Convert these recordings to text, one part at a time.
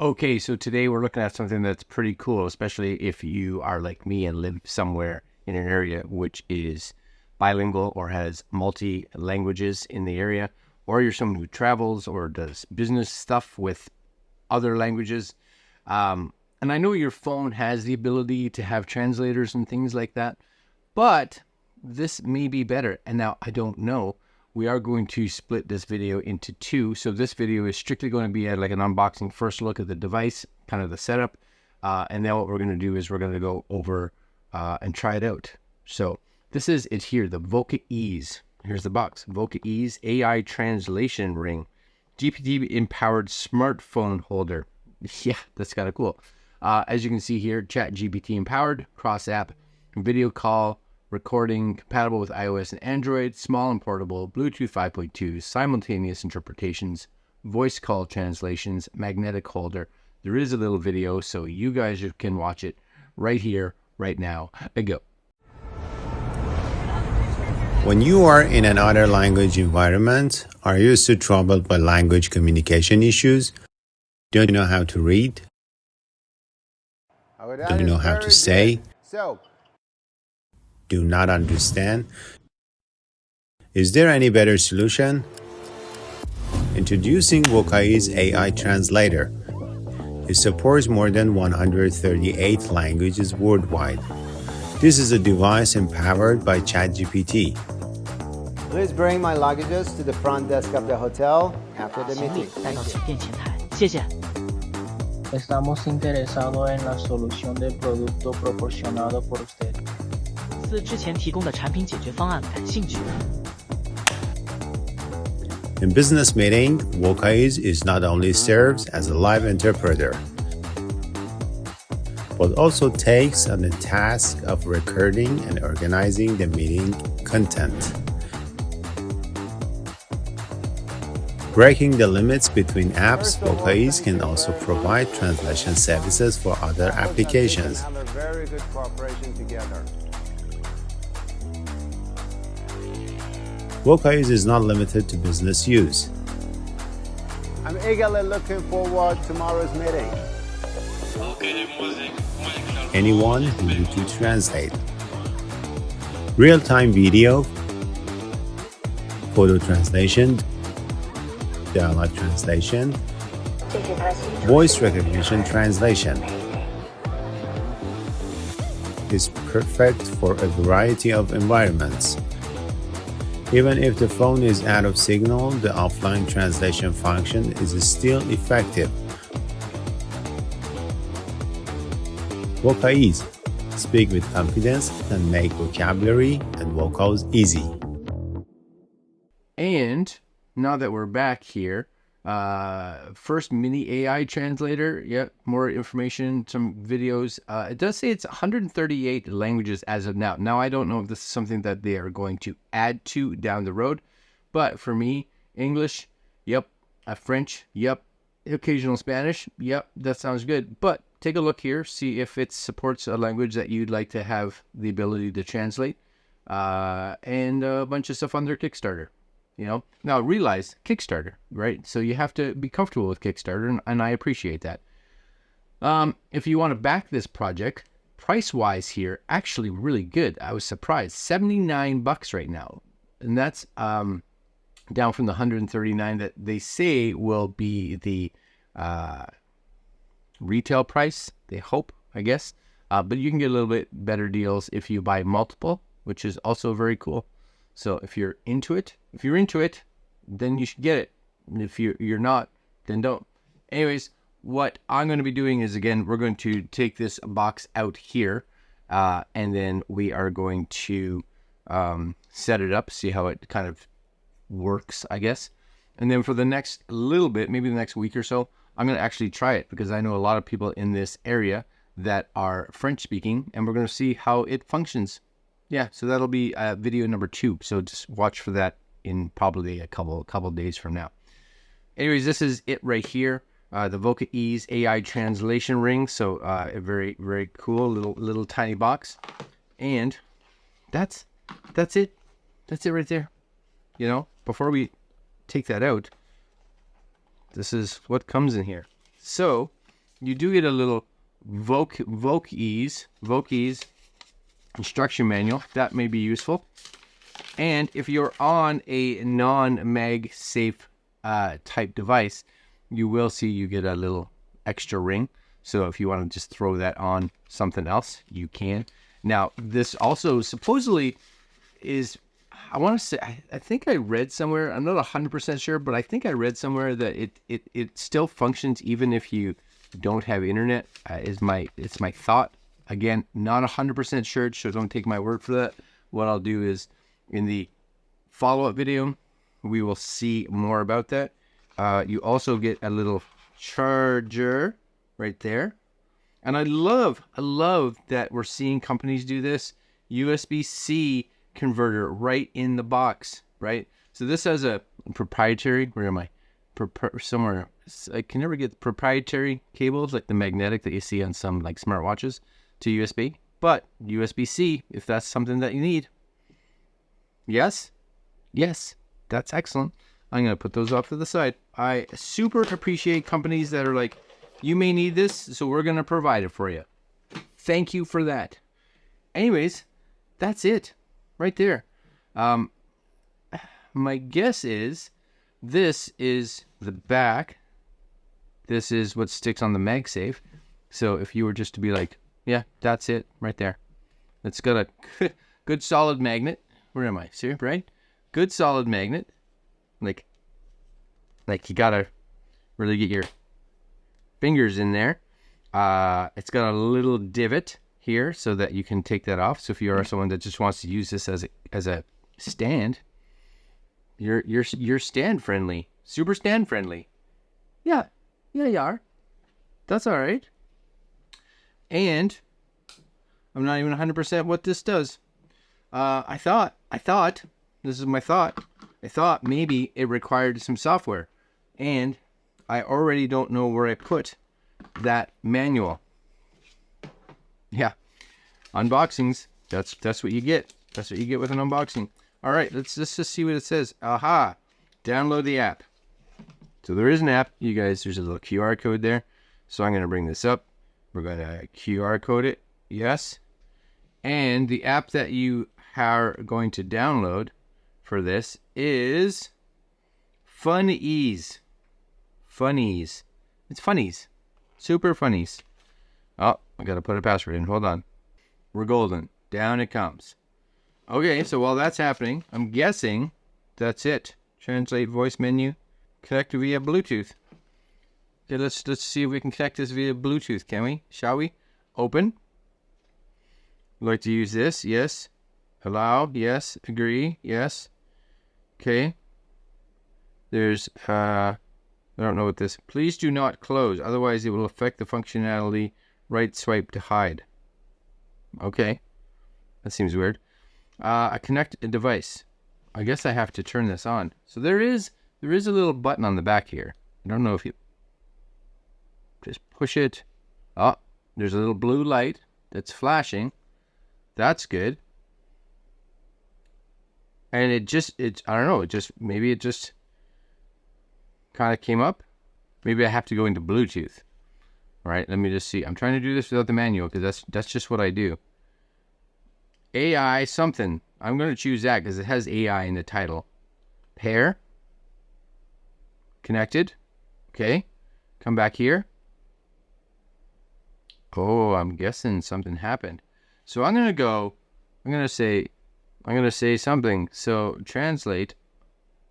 Okay, so today we're looking at something that's pretty cool, especially if you are like me and live somewhere in an area which is bilingual or has multi languages in the area, or you're someone who travels or does business stuff with other languages. And I know your phone has the ability to have translators and things like that, but this may be better. And now I don't know. We are going to split this video into two. So this video is strictly going to be like an unboxing, first look at the device, kind of the setup. And then what we're going to do is we're going to go over and try it out. So this is it here, the VocaEase. Here's the box. VocaEase AI Translation Ring. GPT-empowered smartphone holder. Yeah, that's kind of cool. As you can see here, Chat GPT empowered, cross-app, video call, recording, compatible with iOS and Android, small and portable, Bluetooth 5.2, simultaneous interpretations, voice call translations, magnetic holder. There is a little video, so you guys can watch it right here, right now. Go. When you are in another language environment, are you still troubled by language communication issues? Don't you know how to read? Don't you know how to say? Do not understand? Is there any better solution? Introducing VocaEase AI Translator. It supports more than 138 languages worldwide. This is a device empowered by ChatGPT. Please bring my luggages to the front desk of the hotel after the meeting. Thank you. Estamos interesados en la solución del producto proporcionado por usted. 自之前提供的产品解决方案感兴趣。 In business meeting, VocaEase is not only serves as a live interpreter, but also takes on the task of recording and organizing the meeting content. Breaking the limits between apps, VocaEase can also provide translation services for other applications. Have a very good cooperation together. VocaEase is not limited to business use. I'm eagerly looking forward to tomorrow's meeting. Anyone who need to translate. Real-time video, photo translation, dialogue translation, voice recognition translation. Is perfect for a variety of environments. Even if the phone is out of signal, the offline translation function is still effective. VocaEase. Speak with confidence and make vocabulary and vocals easy. And now that we're back here, first mini AI translator. Yep, more information, some videos. It does say it's 138 languages as of now. Now, I don't know if this is something that they are going to add to down the road, but for me, English, yep, French, yep, occasional Spanish, yep, that sounds good. But take a look here, see if it supports a language that you'd like to have the ability to translate, and a bunch of stuff on their Kickstarter. You know, now realize Kickstarter, right? So you have to be comfortable with Kickstarter, and I appreciate that. If you want to back this project, price-wise here, actually really good. I was surprised, $79 right now, and that's down from the 139 that they say will be the retail price. They hope, I guess, but you can get a little bit better deals if you buy multiple, which is also very cool. So if you're into it, then you should get it. And if you're not, then don't. Anyways, what I'm going to be doing is, again, we're going to take this box out here, and then we are going to set it up, see how it kind of works, I guess. And then for the next little bit, maybe the next week or so, I'm going to actually try it because I know a lot of people in this area that are French speaking, and we're going to see how it functions. Yeah, so that'll be video number 2. So just watch for that in probably a couple days from now. Anyways, this is it right here, the VocaEase AI Translation Ring. So a very, very cool little tiny box, and that's it. That's it right there. You know, before we take that out, this is what comes in here. So you do get a little VocaEase instruction manual. That may be useful. And if you're on a non-mag safe type device, you will see you get a little extra ring. So if you want to just throw that on something else, you can. Now, this also supposedly is, I want to say, I think I read somewhere, I'm not 100% sure, but I think I read somewhere that it still functions even if you don't have internet. It's my thought. Again, not 100% sure, so don't take my word for that. What I'll do is in the follow-up video, we will see more about that. You also get a little charger right there. And I love that we're seeing companies do this. USB-C converter right in the box, right? So this has a proprietary, where am I? Somewhere. I can never get proprietary cables like the magnetic that you see on some like smartwatches to USB. But USB-C, if that's something that you need. Yes, that's excellent. I'm going to put those off to the side. I super appreciate companies that are like, you may need this, so we're going to provide it for you. Thank you for that. Anyways, that's it right there. My guess is this is the back. This is what sticks on the MagSafe. So if you were just to be like, yeah, that's it right there. It's got a good solid magnet. Where am I? See, right? Good solid magnet. Like you gotta really get your fingers in there. It's got a little divot here so that you can take that off. So if you are someone that just wants to use this as a stand, you're stand friendly, super stand friendly. Yeah, you are. That's all right. And I'm not even 100% what this does. I thought, this is my thought. I thought maybe it required some software, and I already don't know where I put that manual. Yeah, unboxings. That's what you get. That's what you get with an unboxing. All right, let's just see what it says. Aha! Download the app. So there is an app, you guys. There's a little QR code there. So I'm going to bring this up. We're going to QR code it. Yes. And the app that you are going to download for this is FunEase. FunEase. It's Funnies. Super Funnies. Oh, I got to put a password in. Hold on. We're golden. Down it comes. Okay, so while that's happening, I'm guessing that's it. Translate voice menu. Connect via Bluetooth. Okay, let's see if we can connect this via Bluetooth, can we? Shall we? Open. Would like to use this? Yes. Allow? Yes. Agree? Yes. Okay. There's, I don't know what this. Please do not close, otherwise it will affect the functionality. Right swipe to hide. Okay. That seems weird. Connect a device. I guess I have to turn this on. So there is a little button on the back here. I don't know if you just push it. Oh, there's a little blue light that's flashing. That's good. And I don't know, maybe it just kind of came up. Maybe I have to go into Bluetooth. All right, let me just see. I'm trying to do this without the manual because that's just what I do. AI something. I'm going to choose that because it has AI in the title. Pair. Connected. Okay. Come back here. Oh, I'm guessing something happened. So I'm going to say something. So translate,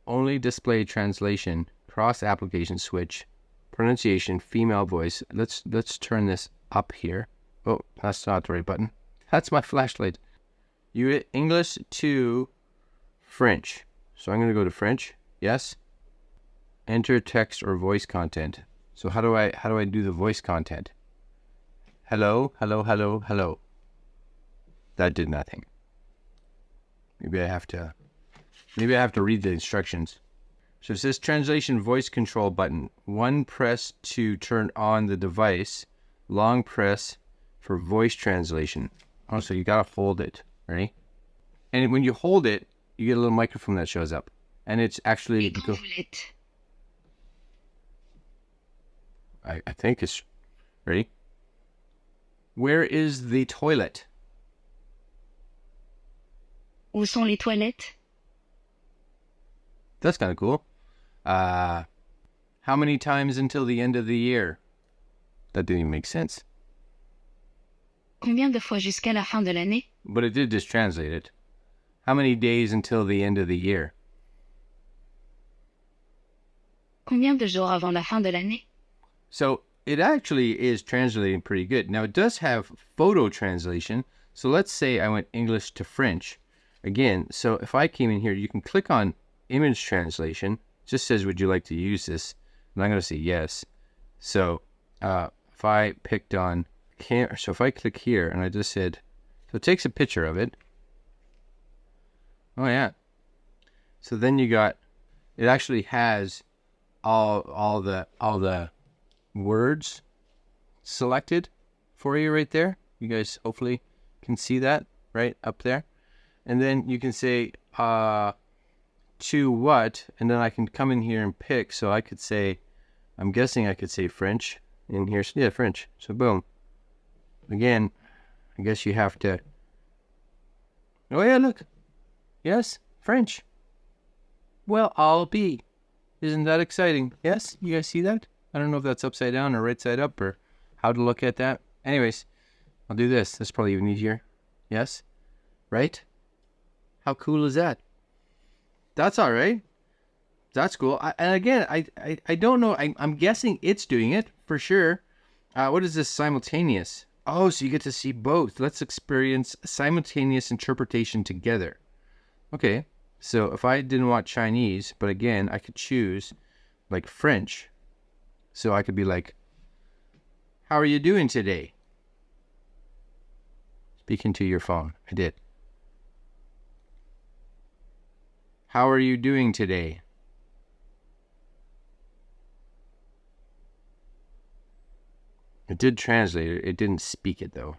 only display translation, cross application switch, pronunciation, female voice. Let's turn this up here. Oh, that's not the right button. That's my flashlight. You hit English to French. So I'm going to go to French. Yes. Enter text or voice content. So how do I do the voice content? Hello, hello, hello, hello. That did nothing. Maybe I have to read the instructions. So it says translation voice control button. One press to turn on the device. Long press for voice translation. Oh, so you gotta hold it, right? And when you hold it, you get a little microphone that shows up. And it's actually... I think it's... Ready? Where is the toilet? Où sont les toilettes? That's kind of cool. How many times until the end of the year? That didn't even make sense. Combien de fois jusqu'à la fin de l'année? But it did just translate it. How many days until the end of the year? Combien de jours avant la fin de l'année? So it actually is translating pretty good. Now it does have photo translation. So let's say I went English to French. Again, so if I came in here, you can click on image translation. It just says, would you like to use this? And I'm going to say yes. So if I picked on camera, so if I click here and I just said, so it takes a picture of it. Oh yeah. So then you got, it actually has all the words selected for you right there. You guys hopefully can see that right up there. And then you can say to what, and then I can come in here and pick. So I could say, I'm guessing I could say French in here. Yeah, French. So boom. Again, I guess you have to. Oh yeah, look. Yes, French. Well, I'll be. Isn't that exciting? Yes, you guys see that? I don't know if that's upside down or right side up or how to look at that. Anyways, I'll do this. That's probably even easier. Yes, right? How cool is that? That's all right. That's cool. I don't know. I'm guessing it's doing it for sure. What is this simultaneous? Oh, so you get to see both. Let's experience simultaneous interpretation together. Okay. So if I didn't want Chinese, but again, I could choose like French. So I could be like, how are you doing today? Speaking to your phone. I did. How are you doing today? It did translate it. It didn't speak it though.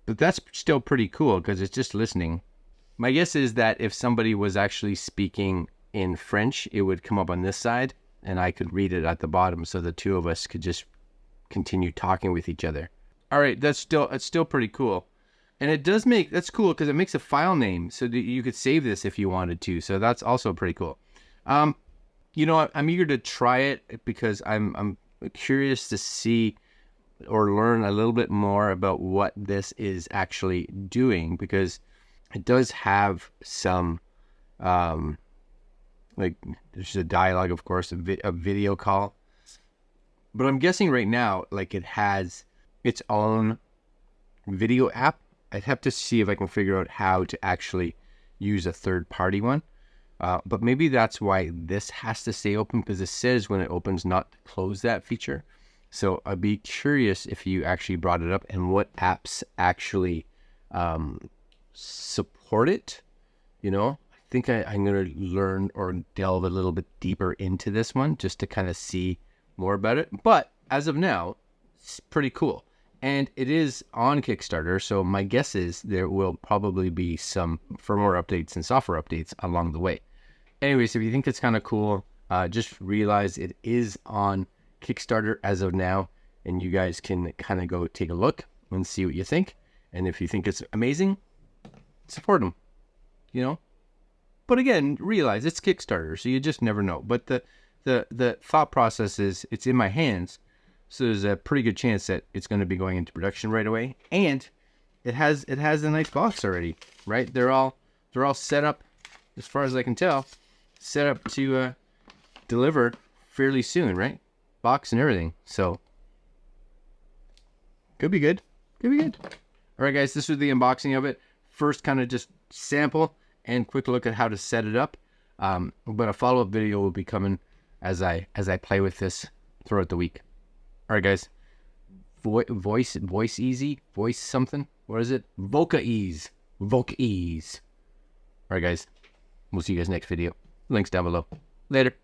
But that's still pretty cool because it's just listening. My guess is that if somebody was actually speaking in French, it would come up on this side and I could read it at the bottom so the two of us could just continue talking with each other. All right, it's still pretty cool. And it does that's cool because it makes a file name so that you could save this if you wanted to. So that's also pretty cool. You know, I'm eager to try it because I'm curious to see or learn a little bit more about what this is actually doing, because it does have some, like there's a dialogue, of course, a video call. But I'm guessing right now, like it has its own video app. I'd have to see if I can figure out how to actually use a third-party one. But maybe that's why this has to stay open, because it says when it opens not to close that feature. So I'd be curious if you actually brought it up and what apps actually support it. You know, I think I'm going to learn or delve a little bit deeper into this one just to kind of see more about it. But as of now, it's pretty cool. And it is on Kickstarter, so my guess is there will probably be some firmware updates and software updates along the way. Anyways, if you think it's kind of cool, just realize it is on Kickstarter as of now, and you guys can kind of go take a look and see what you think. And if you think it's amazing, support them, you know. But again, realize it's Kickstarter, so you just never know. But the thought process is it's in my hands. So there's a pretty good chance that it's going to be going into production right away, and it has a nice box already, right? They're all set up, as far as I can tell, set up to deliver fairly soon, right? Box and everything. So could be good. Could be good. All right, guys, this was the unboxing of it. First, kind of just sample and quick look at how to set it up. But a follow-up video will be coming as I play with this throughout the week. All right, guys. Voice easy? Voice something? What is it? VocaEase. VocaEase. All right, guys. We'll see you guys next video. Links down below. Later.